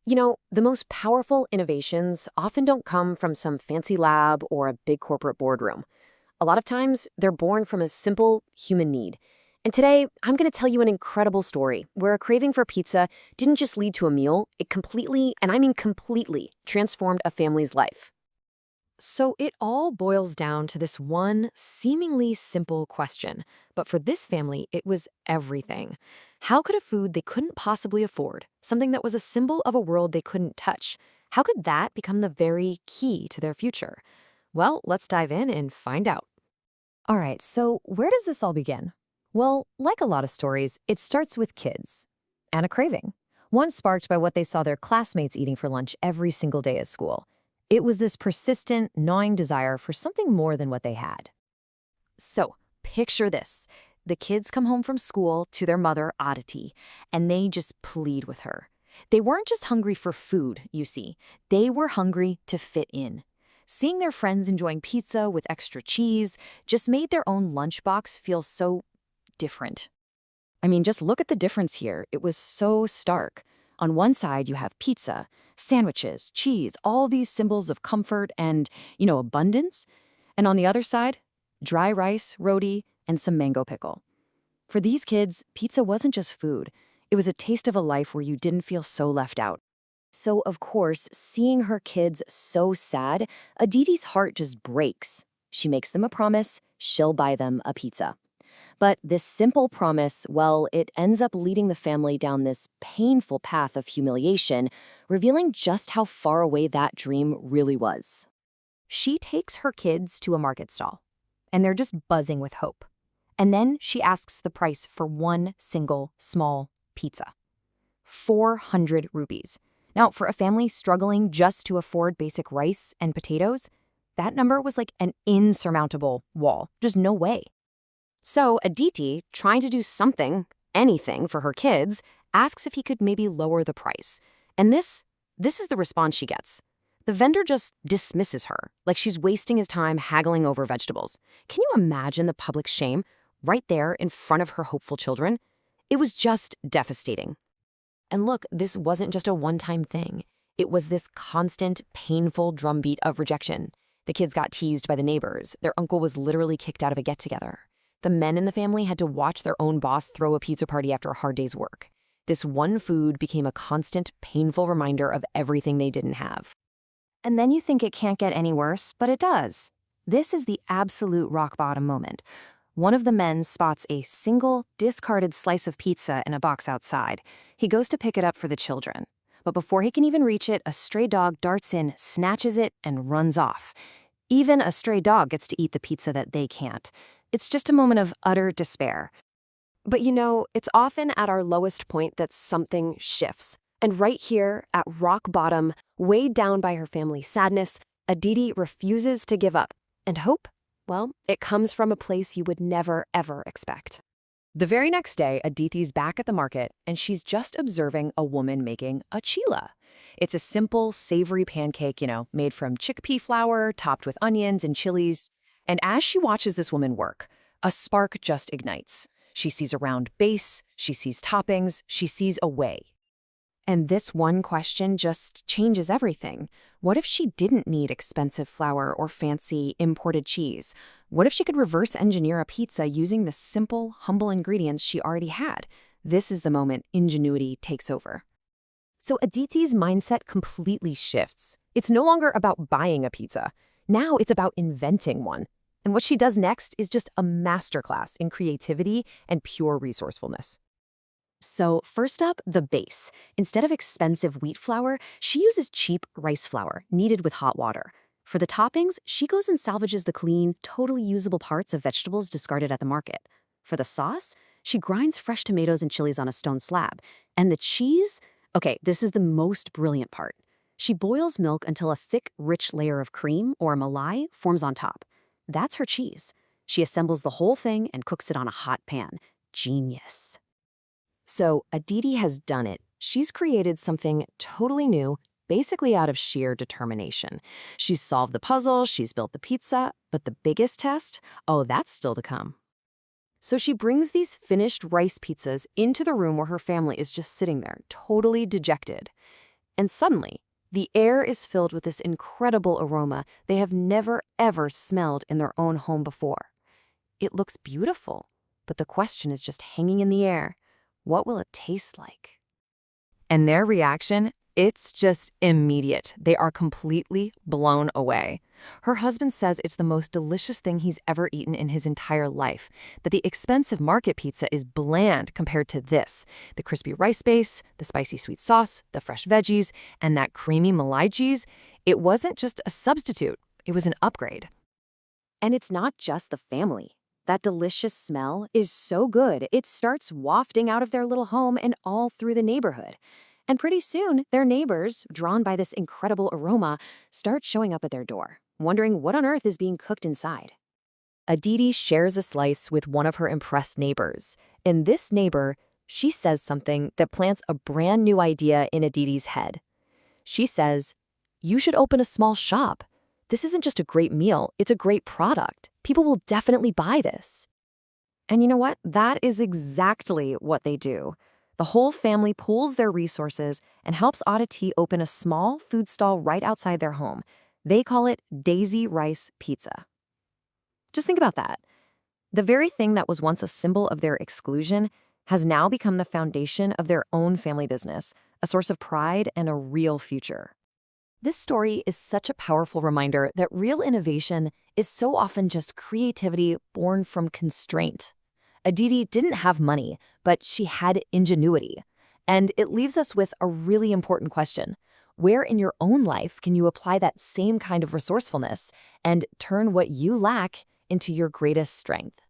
The most powerful innovations often don't come from some fancy lab or a big corporate boardroom. A lot of times, they're born from a simple human need. And today, I'm going to tell you an incredible story where a craving for pizza didn't just lead to a meal, it completely, and I mean completely, transformed a family's life. So it all boils down to this one seemingly simple question. But for this family, it was everything. How could a food they couldn't possibly afford, something that was a symbol of a world they couldn't touch, how could that become the very key to their future? Well, let's dive in and find out. All right, so where does this all begin? Well, like a lot of stories, it starts with kids and a craving. One sparked by what they saw their classmates eating for lunch every single day at school. It was this persistent, gnawing desire for something more than what they had. So, picture this. The kids come home from school to their mother, Aditi, and they just plead with her. They weren't just hungry for food, you see. They were hungry to fit in. Seeing their friends enjoying pizza with extra cheese just made their own lunchbox feel so different. I mean, just look at the difference here. It was so stark. On one side, you have pizza, sandwiches, cheese, all these symbols of comfort and, abundance. And on the other side, dry rice, roti, and some mango pickle. For these kids, pizza wasn't just food. It was a taste of a life where you didn't feel so left out. So, of course, seeing her kids so sad, Aditi's heart just breaks. She makes them a promise she'll buy them a pizza. But this simple promise, well, it ends up leading the family down this painful path of humiliation, revealing just how far away that dream really was. She takes her kids to a market stall, and they're just buzzing with hope. And then she asks the price for one single small pizza. 400 rupees. Now, for a family struggling just to afford basic rice and potatoes, that number was like an insurmountable wall. Just no way. So Aditi, trying to do something, anything for her kids, asks if he could maybe lower the price. And this is the response she gets. The vendor just dismisses her, like she's wasting his time haggling over vegetables. Can you imagine the public shame right there in front of her hopeful children? It was just devastating. And look, this wasn't just a one-time thing. It was this constant, painful drumbeat of rejection. The kids got teased by the neighbors. Their uncle was literally kicked out of a get-together. The men in the family had to watch their own boss throw a pizza party after a hard day's work. This one food became a constant, painful reminder of everything they didn't have. And then you think it can't get any worse, but it does. This is the absolute rock bottom moment. One of the men spots a single, discarded slice of pizza in a box outside. He goes to pick it up for the children. But before he can even reach it, a stray dog darts in, snatches it, and runs off. Even a stray dog gets to eat the pizza that they can't. It's just a moment of utter despair. But it's often at our lowest point that something shifts. And right here, at rock bottom, weighed down by her family's sadness, Aditi refuses to give up. And hope? Well, it comes from a place you would never, ever expect. The very next day, Aditi's back at the market, and she's just observing a woman making a chila. It's a simple, savory pancake, made from chickpea flour, topped with onions and chilies. And as she watches this woman work, a spark just ignites. She sees a round base, she sees toppings, she sees a way. And this one question just changes everything. What if she didn't need expensive flour or fancy imported cheese? What if she could reverse engineer a pizza using the simple, humble ingredients she already had? This is the moment ingenuity takes over. So Aditi's mindset completely shifts. It's no longer about buying a pizza. Now it's about inventing one. And what she does next is just a masterclass in creativity and pure resourcefulness. So first up, the base. Instead of expensive wheat flour, she uses cheap rice flour, kneaded with hot water. For the toppings, she goes and salvages the clean, totally usable parts of vegetables discarded at the market. For the sauce, she grinds fresh tomatoes and chilies on a stone slab. And the cheese? Okay, this is the most brilliant part. She boils milk until a thick, rich layer of cream, or malai, forms on top. That's her cheese. She assembles the whole thing and cooks it on a hot pan. Genius. So Aditi has done it. She's created something totally new, basically out of sheer determination. She's solved the puzzle, she's built the pizza, but the biggest test? Oh, that's still to come. So she brings these finished rice pizzas into the room where her family is just sitting there, totally dejected. And suddenly, the air is filled with this incredible aroma they have never, ever smelled in their own home before. It looks beautiful, but the question is just hanging in the air. What will it taste like? And their reaction? It's just immediate. They are completely blown away. Her husband says it's the most delicious thing he's ever eaten in his entire life, that the expensive market pizza is bland compared to this. The crispy rice base, the spicy sweet sauce, the fresh veggies, and that creamy malai cheese. It wasn't just a substitute, it was an upgrade. And it's not just the family. That delicious smell is so good, it starts wafting out of their little home and all through the neighborhood. And pretty soon, their neighbors, drawn by this incredible aroma, start showing up at their door, wondering what on earth is being cooked inside. Aditi shares a slice with one of her impressed neighbors. And this neighbor, she says something that plants a brand new idea in Aditi's head. She says, "You should open a small shop. This isn't just a great meal, it's a great product. People will definitely buy this." And you know what? That is exactly what they do. The whole family pools their resources and helps Aditi open a small food stall right outside their home. They call it Daisy Rice Pizza. Just think about that. The very thing that was once a symbol of their exclusion has now become the foundation of their own family business, a source of pride and a real future. This story is such a powerful reminder that real innovation is so often just creativity born from constraint. Aditi didn't have money, but she had ingenuity. And it leaves us with a really important question. Where in your own life can you apply that same kind of resourcefulness and turn what you lack into your greatest strength?